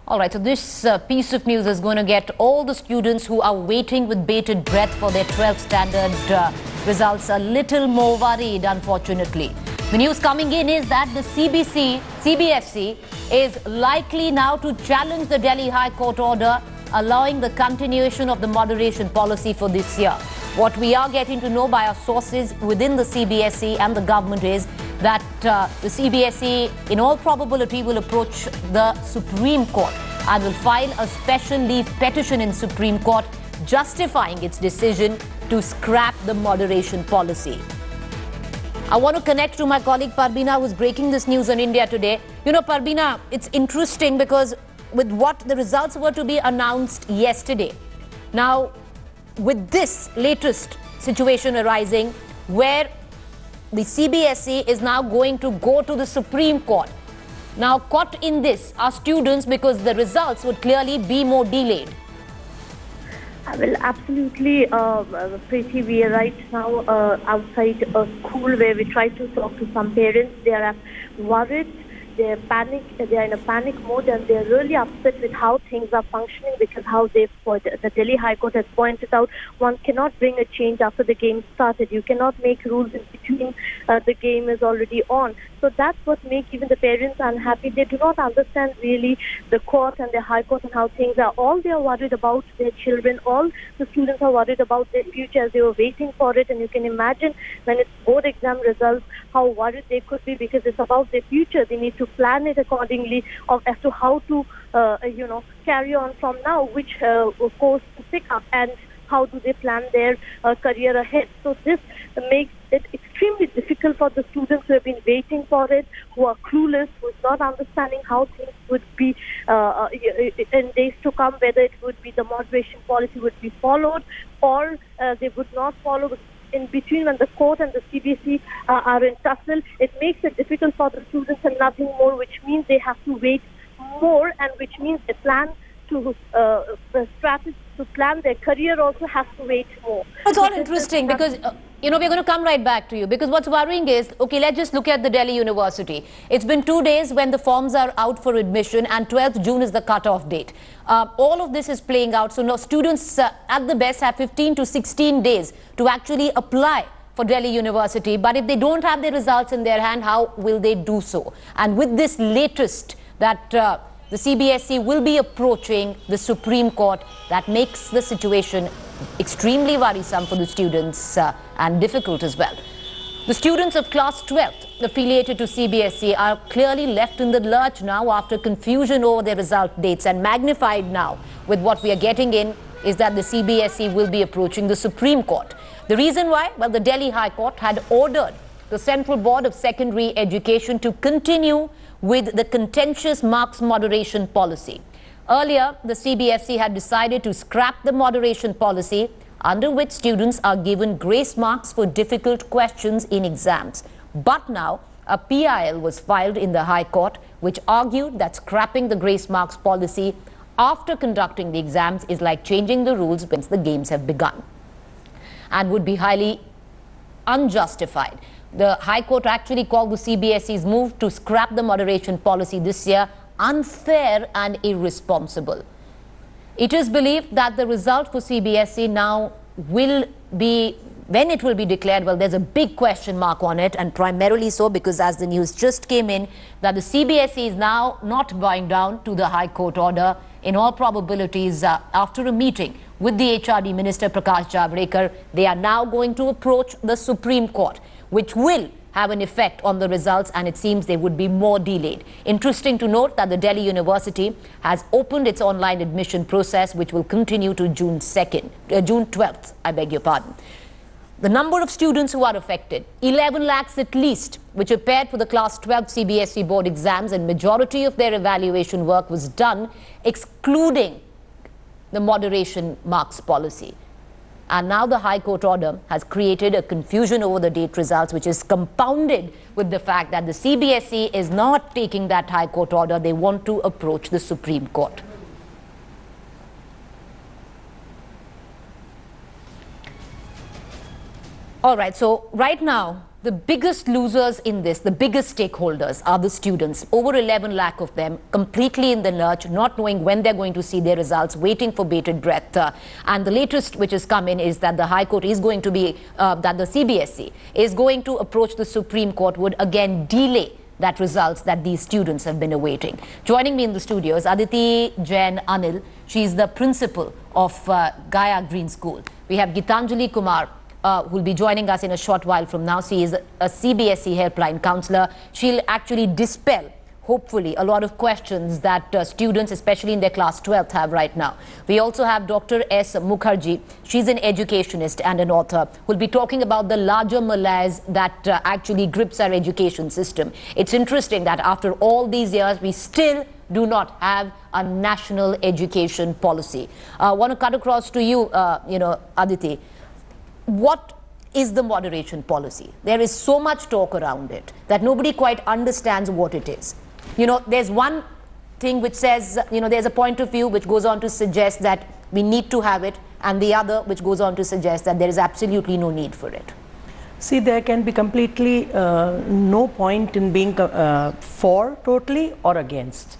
All right, so this piece of news is going to get all the students who are waiting with bated breath for their 12th standard results a little more worried, unfortunately. The news coming in is that the CBSE is likely now to challenge the Delhi High Court order allowing the continuation of the moderation policy for this year. What we are getting to know by our sources within the CBSE and the government is that the CBSE, in all probability, will approach the Supreme Court and will file a special leave petition in Supreme Court justifying its decision to scrap the moderation policy. I want to connect to my colleague Parbina, who's breaking this news on India Today. You know, Parbina, it's interesting because with what the results were to be announced yesterday, now with this latest situation arising where the CBSE is now going to go to the Supreme Court. Now, caught in this are students because the results would clearly be more delayed. Well, absolutely, Preeti, we are right now outside a school where we try to talk to some parents. They are worried, they are in a panic mode, and they are really upset with how things are functioning because how the Delhi High Court has pointed out, one cannot bring a change after the game started. You cannot make rules in between the game is already on. So that's what makes even the parents unhappy. They do not understand really the court and the High Court and how things are. All they are worried about their children. All the students are worried about their future as they were waiting for it. And you can imagine when it's board exam results, how worried they could be because it's about their future. They need to plan it accordingly as to how to, carry on from now, which course to pick up and how do they plan their career ahead. So this makes it extremely difficult for the students who have been waiting for it, who are clueless, who is not understanding how things would be in days to come, whether it would be the moderation policy would be followed or they would not follow. In between, when the court and the CBSE are in tussle, it makes it difficult for the students and nothing more, which means they have to wait more, and which means they plan to plan their career also has to wait more. It's all interesting because, we're going to come right back to you because what's worrying is, okay, let's just look at the Delhi University. It's been 2 days when the forms are out for admission and 12th June is the cutoff date. All of this is playing out. So now students at the best have 15 to 16 days to actually apply for Delhi University. But if they don't have their results in their hand, how will they do so? And with this latest that the CBSE will be approaching the Supreme Court, that makes the situation extremely worrisome for the students and difficult as well. The students of class 12th affiliated to CBSE are clearly left in the lurch now after confusion over their result dates, and magnified now with what we are getting in is that the CBSE will be approaching the Supreme Court. The reason why? Well, the Delhi High Court had ordered the Central Board of Secondary Education to continue with the contentious marks moderation policy. Earlier, the CBSE had decided to scrap the moderation policy under which students are given grace marks for difficult questions in exams. But now, a PIL was filed in the High Court which argued that scrapping the grace marks policy after conducting the exams is like changing the rules once the games have begun and would be highly unjustified. The High Court actually called the CBSE's move to scrap the moderation policy this year unfair and irresponsible. It is believed that the result for CBSE now will be, when it will be declared, well, there's a big question mark on it, and primarily so because as the news just came in that the CBSE is now not bowing down to the High Court order. In all probabilities, after a meeting with the HRD Minister Prakash Javadekar, they are now going to approach the Supreme Court, which will have an effect on the results, and it seems they would be more delayed. Interesting to note that the Delhi University has opened its online admission process, which will continue to June 12th, I beg your pardon. The number of students who are affected, 11 lakhs at least, which appeared for the class 12 CBSE board exams, and majority of their evaluation work was done excluding the moderation marks policy. And now the High Court order has created a confusion over the date results, which is compounded with the fact that the CBSE is not taking that High Court order. They want to approach the Supreme Court. All right, so right now, The biggest losers in this, the biggest stakeholders are the students. Over 11 lakh of them completely in the lurch, not knowing when they're going to see their results, waiting for bated breath. And the latest which has come in is that the High Court is going to be, that the CBSE is going to approach the Supreme Court, would again delay that results that these students have been awaiting. Joining me in the studio is Aditi Jain Anil. She's the principal of Gaya Green School. We have Gitanjali Kumar, who will be joining us in a short while from now. She is a CBSE helpline counselor. She'll actually dispel, hopefully, a lot of questions that students, especially in their class 12th, have right now. We also have Dr. S. Mukherjee. She's an educationist and an author who'll be talking about the larger malaise that actually grips our education system. It's interesting that after all these years, we still do not have a national education policy. I want to cut across to you, Aditi. What is the moderation policy? There is so much talk around it that nobody quite understands what it is. There's one thing which says, there's a point of view which goes on to suggest that we need to have it, and the other which goes on to suggest that there is absolutely no need for it. See, there can be completely no point in being for totally or against.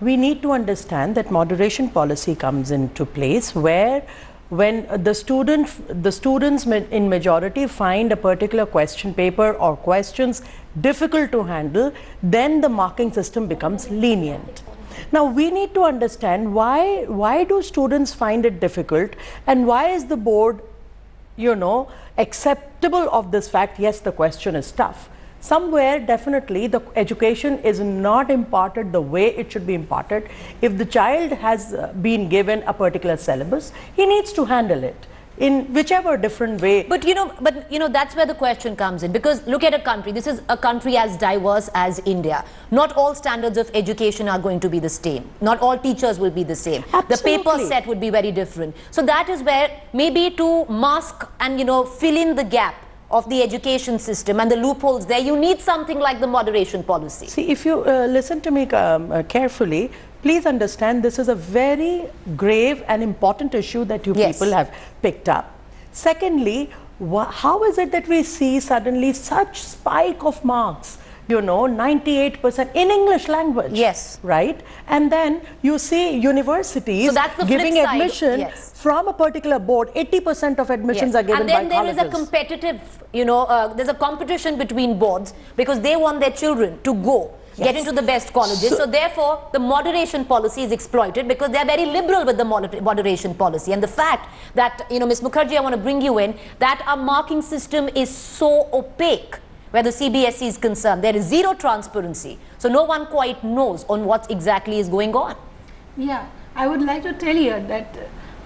We need to understand that moderation policy comes into place when the students in majority find a particular question paper or questions difficult to handle, then the marking system becomes lenient. Now we need to understand why do students find it difficult, and why is the board, acceptable of this fact, yes, the question is tough. Somewhere definitely the education is not imparted the way it should be imparted. If the child has been given a particular syllabus, he needs to handle it in whichever different way. But that's where the question comes in, because look at a country. This is a country as diverse as India. Not all standards of education are going to be the same. Not all teachers will be the same. Absolutely. The paper set would be very different. So that is where maybe to mask and fill in the gap of the education system and the loopholes there, you need something like the moderation policy. See, if you listen to me carefully, please understand this is a very grave and important issue that you people have picked up. Secondly, how is it that we see suddenly such spike of marks? 98% in English language. Yes. Right? And then you see universities giving admission from a particular board. 80% of admissions are given by colleges. And then there is a competitive, there's a competition between boards because they want their children to go get into the best colleges. So therefore, the moderation policy is exploited because they are very liberal with the moderation policy. And the fact that, Ms. Mukherjee, I want to bring you in, that our marking system is so opaque where the CBSE is concerned. There is zero transparency. So no one quite knows on what exactly is going on. Yeah, I would like to tell you that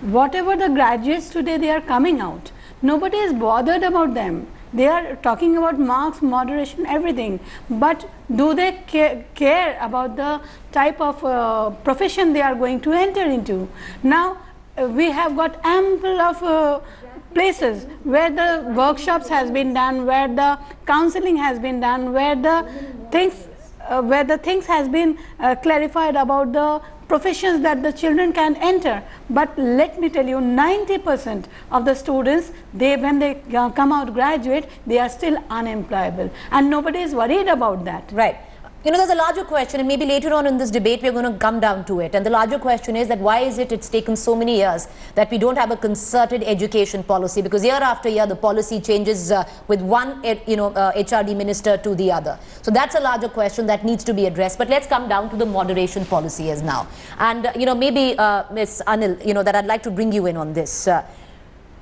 whatever the graduates today, they are coming out. Nobody is bothered about them. They are talking about marks, moderation, everything. But do they care about the type of profession they are going to enter into? Now, we have got ample of places where the workshops has been done, where the counseling has been done, where the things has been clarified about the professions that the children can enter. But let me tell you, 90% of the students, when they come out graduate, they are still unemployable, and nobody is worried about that. Right. There's a larger question, and maybe later on in this debate we're going to come down to it. And the larger question is that why is it's taken so many years that we don't have a concerted education policy? Because year after year the policy changes with one HRD minister to the other. So that's a larger question that needs to be addressed. But let's come down to the moderation policy as now. And maybe Ms. Anil, that I'd like to bring you in on this.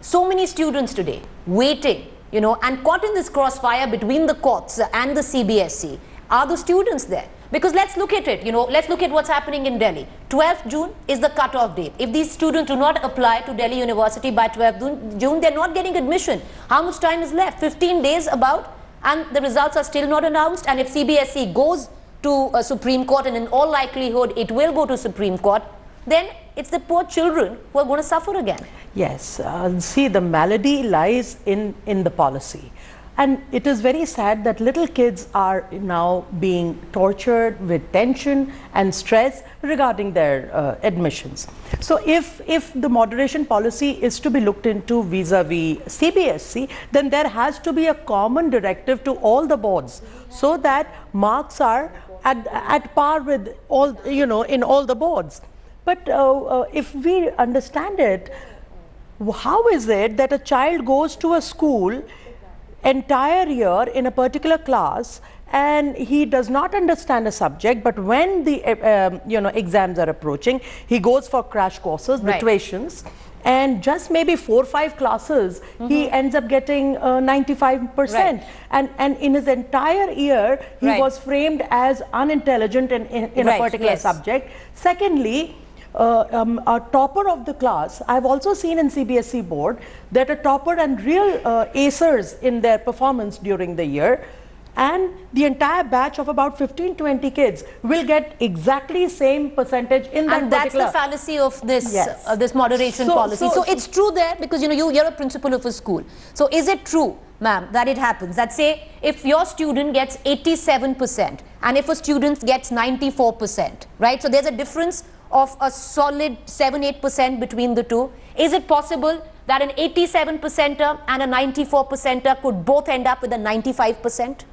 So many students today waiting, and caught in this crossfire between the courts and the CBSE. Are the students there? Because let's look at it, let's look at what's happening in Delhi. 12th June is the cut-off date. If these students do not apply to Delhi University by 12th June, they're not getting admission. How much time is left? 15 days about, and the results are still not announced. And if CBSE goes to a Supreme Court, and in all likelihood it will go to Supreme Court, then it's the poor children who are going to suffer again. Yes, see, the malady lies in the policy. And it is very sad that little kids are now being tortured with tension and stress regarding their admissions. So if the moderation policy is to be looked into vis-a-vis CBSE, then there has to be a common directive to all the boards so that marks are at par with all, you know, in all the boards. But if we understand it, how is it that a child goes to a school entire year in a particular class and he does not understand a subject, but when the exams are approaching, he goes for crash courses, the tuitions, and just maybe 4 or 5 classes, he ends up getting 95%. And in his entire year, he was framed as unintelligent in a particular subject. Secondly, a topper of the class, I've also seen in CBSE board that a topper and real acers in their performance during the year, and the entire batch of about 15-20 kids will get exactly same percentage in that and that's the fallacy of this this moderation policy. So it's true there, because you're a principal of a school. So is it true, ma'am, that it happens that, say, if your student gets 87% and if a student gets 94%, right? So there's a difference of a solid 7-8% between the two. Is it possible that an 87%er and a 94%er could both end up with a 95%?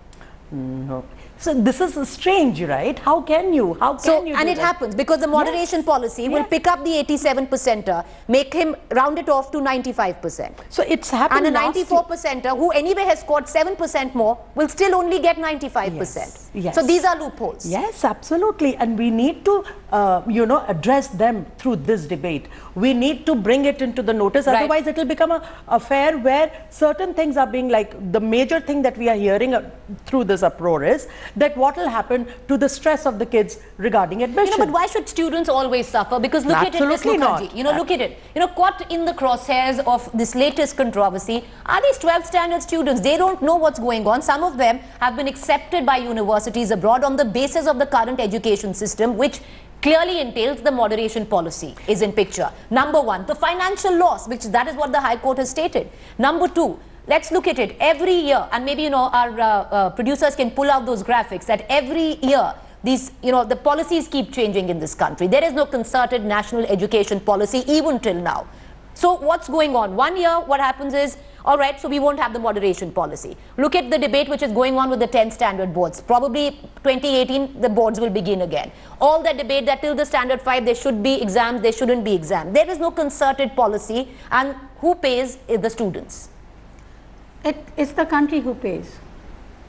No. So this is strange, right? How can you? And it happens because the moderation policy will pick up the 87%er, make him round it off to 95%. So it's happened. And a 94%er who anyway has scored 7% more will still only get 95%. Yes. So these are loopholes. Yes, absolutely. And we need to, address them through this debate. We need to bring it into the notice. Otherwise, it will become an affair where certain things are being, like, the major thing that we are hearing through this uproar is that what will happen to the stress of the kids regarding admission. But why should students always suffer? Because look at it, Ms. Mukherjee. Look at it. Caught in the crosshairs of this latest controversy are these 12th standard students. They don't know what's going on. Some of them have been accepted by universities abroad on the basis of the current education system, which clearly entails the moderation policy is in picture. Number one, the financial loss, which that is what the High Court has stated. Number two, let's look at it. Every year, and maybe our producers can pull out those graphics, that every year these the policies keep changing in this country. There is no concerted national education policy even till now. So what's going on? 1 year, what happens is, all right, so we won't have the moderation policy. Look at the debate which is going on with the 10th standard boards. Probably 2018, the boards will begin again. All that debate that till the standard 5, there should be exams, there shouldn't be exams. There is no concerted policy, and who pays is the students. It's the country who pays.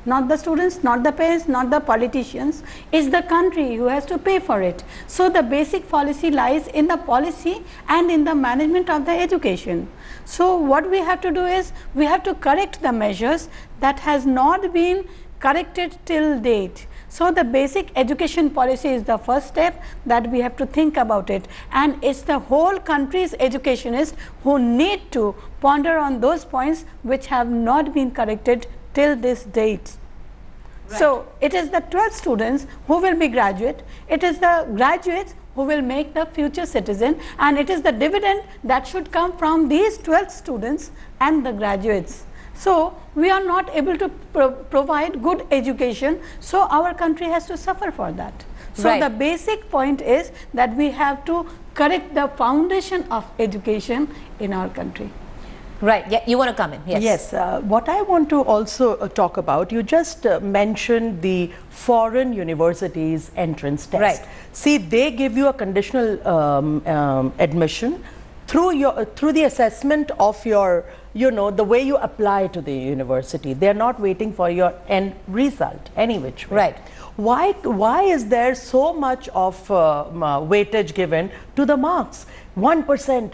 Not the students, not the parents, not the politicians. It's the country who has to pay for it. So the basic policy lies in the policy and in the management of the education. So what we have to do is, we have to correct the measures that has not been corrected till date. So the basic education policy is the first step that we have to think about it, and it's the whole country's educationists who need to ponder on those points which have not been corrected till this date. So it is the 12 students who will be graduate, it is the graduates who will make the future citizen, and it is the dividend that should come from these 12 students and the graduates. So we are not able to provide good education, so our country has to suffer for that. So the basic point is that we have to correct the foundation of education in our country. Right. Yeah, you want to come in? Yes. Yes. What I want to also talk about, you just mentioned the foreign universities entrance test. Right. See, they give you a conditional admission through the assessment of your, the way you apply to the university. They're not waiting for your end result, any which way. Right. Why is there so much of weightage given to the marks? 1%.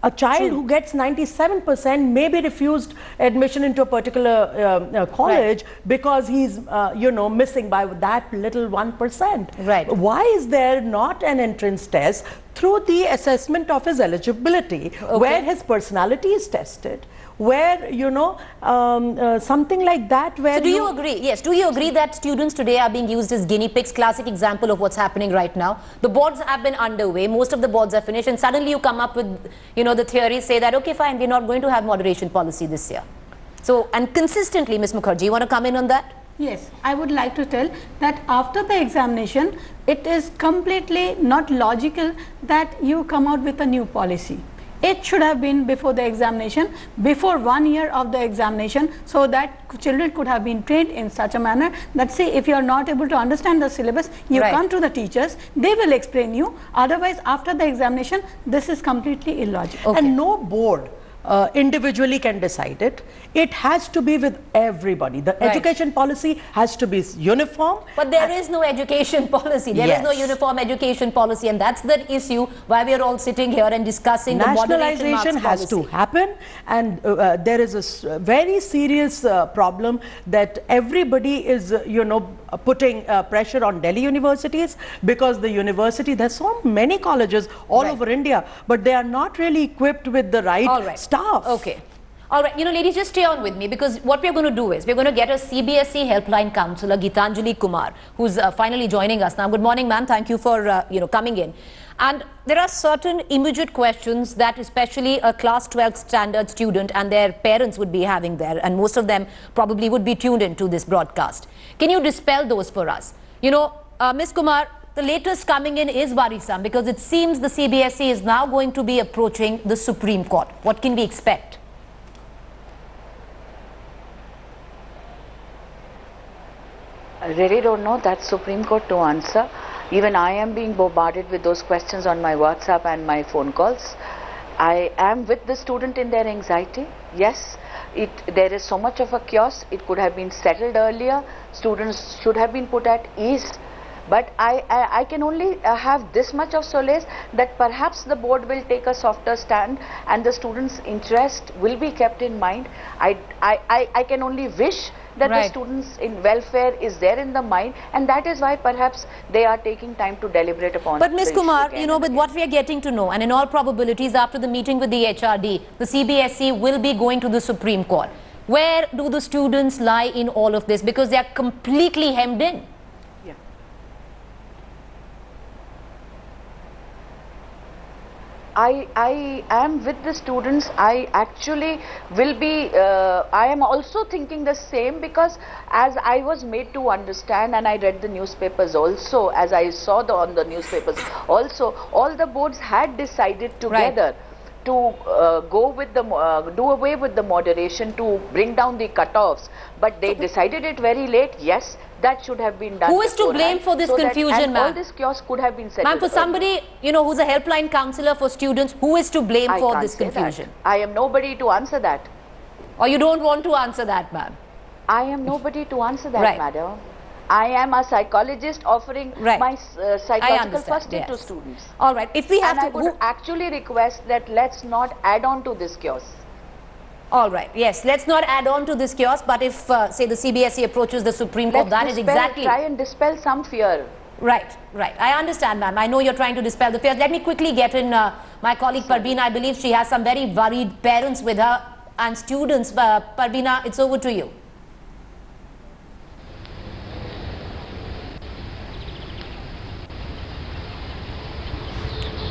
A child who gets 97% may be refused admission into a particular college because he's, missing by that little 1%. Right. Why is there not an entrance test through the assessment of his eligibility, where his personality is tested? Where, something like that, where... So do you agree? Yes. Do you agree that students today are being used as guinea pigs? Classic example of what's happening right now. The boards have been underway. Most of the boards are finished. And suddenly you come up with, the theories say that, okay, fine, we're not going to have moderation policy this year. So, and consistently, Ms. Mukherjee, you want to come in on that? Yes, I would like to tell that after the examination, it is completely not logical that you come out with a new policy. It should have been before the examination, before 1 year of the examination, so that children could have been trained in such a manner that, say, if you are not able to understand the syllabus, you come to the teachers, they will explain you. Otherwise, after the examination, this is completely illogical. And no board individually can decide it. It has to be with everybody. The education policy has to be uniform. But there is no education policy. There is no uniform education policy, and that's the issue why we are all sitting here and discussing the moderation marks policy. Nationalization has to happen, and there is a very serious problem that everybody is, putting pressure on Delhi universities, because the university, there's so many colleges all over India, but they are not really equipped with the right staff. Okay. All right, ladies, just stay on with me, because what we're going to do is we're going to get a CBSE helpline counselor, Gitanjali Kumar, who's finally joining us now. Good morning, ma'am. Thank you for, coming in. And there are certain immediate questions that especially a class 12th standard student and their parents would be having there, and most of them probably would be tuned into this broadcast. Can you dispel those for us? Ms. Kumar, the latest coming in is worrisome, because it seems the CBSE is now going to be approaching the Supreme Court. What can we expect? I really don't know. That's Supreme Court to answer. Even I am being bombarded with those questions on my WhatsApp and my phone calls. I am with the student in their anxiety. Yes, there is so much of a chaos. It could have been settled earlier. Students should have been put at ease. But I can only have this much of solace, that perhaps the board will take a softer stand and the students' interest will be kept in mind. I can only wish that the students' in welfare is there in the mind, and that is why perhaps they are taking time to deliberate upon. But Ms. Kumar, with what we are getting to know, and in all probabilities after the meeting with the HRD, the CBSE will be going to the Supreme Court. Where do the students lie in all of this? Because they are completely hemmed in. I am with the students. I actually will be, I am also thinking the same, because as I was made to understand, and I read the newspapers also, as I saw on the newspapers also, all the boards had decided together to go with the, do away with the moderation, to bring down the cutoffs, but they decided it very late. Yes, that should have been done. Who is to blame for this confusion, ma'am? All this chaos could have been settled. Ma'am, for somebody, who's a helpline counselor for students, who is to blame for this confusion? I am nobody to answer that. Or you don't want to answer that, ma'am? I am nobody to answer that, madam. I am a psychologist offering my psychological first aid to students. All right. If we have I would actually request that let's not add on to this chaos. All right. Yes, let's not add on to this chaos. But if, say, the CBSE approaches the Supreme Court, that is exactly... Try and dispel some fear. Right. I understand, ma'am. I know you're trying to dispel the fear. Let me quickly get in my colleague Parveena. I believe she has some very worried parents with her and students. Parveena, it's over to you.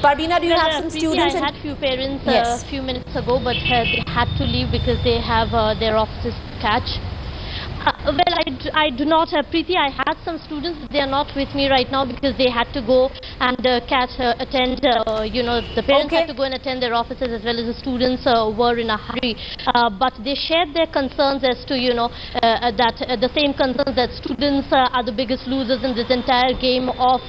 Parveena, do you have some students? I had few parents a few minutes ago, but they had to leave because they have their offices to catch. Well, I do not have Preeti. I had some students, but they are not with me right now because they had to go and attend, the parents had to go and attend their offices, as well as the students were in a hurry. But they shared their concerns as to, the same concerns that students are the biggest losers in this entire game of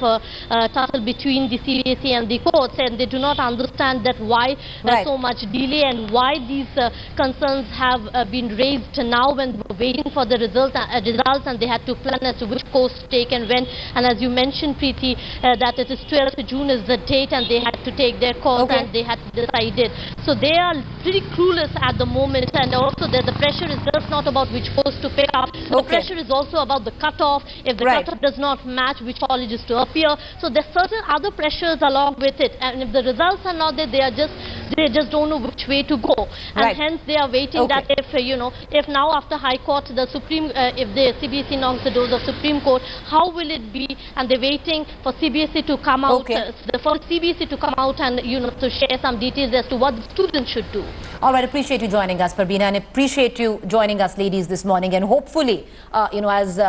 tussle between the CBSE and the courts, and they do not understand that why there's so much delay and why these concerns have been raised now when they were waiting for the results, and they had to plan as to which course to take and when. And as you mentioned, Preeti, that it is 12th June is the date, and they had to take their course and they had decided. So they are pretty clueless at the moment, and also the pressure is just not about which course to pick up. The pressure is also about the cutoff. If the cutoff does not match, which colleges to appear. So there's certain other pressures along with it, and if the results are not there, they just don't know which way to go, and hence they are waiting that if now after High Court, the Supreme, if the CBSE knocks the doors of Supreme Court, how will it be? And they're waiting for CBSE to come out, for CBSE to come out and, to share some details as to what the students should do. All right, appreciate you joining us, Parveena, and appreciate you joining us, ladies, this morning. And hopefully, as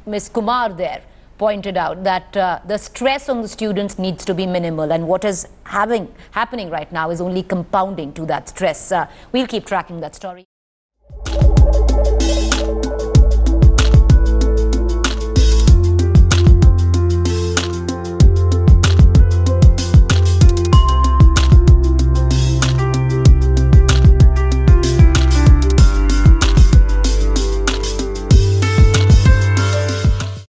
Ms. Kumar there pointed out, that the stress on the students needs to be minimal, and what is happening right now is only compounding to that stress. We'll keep tracking that story.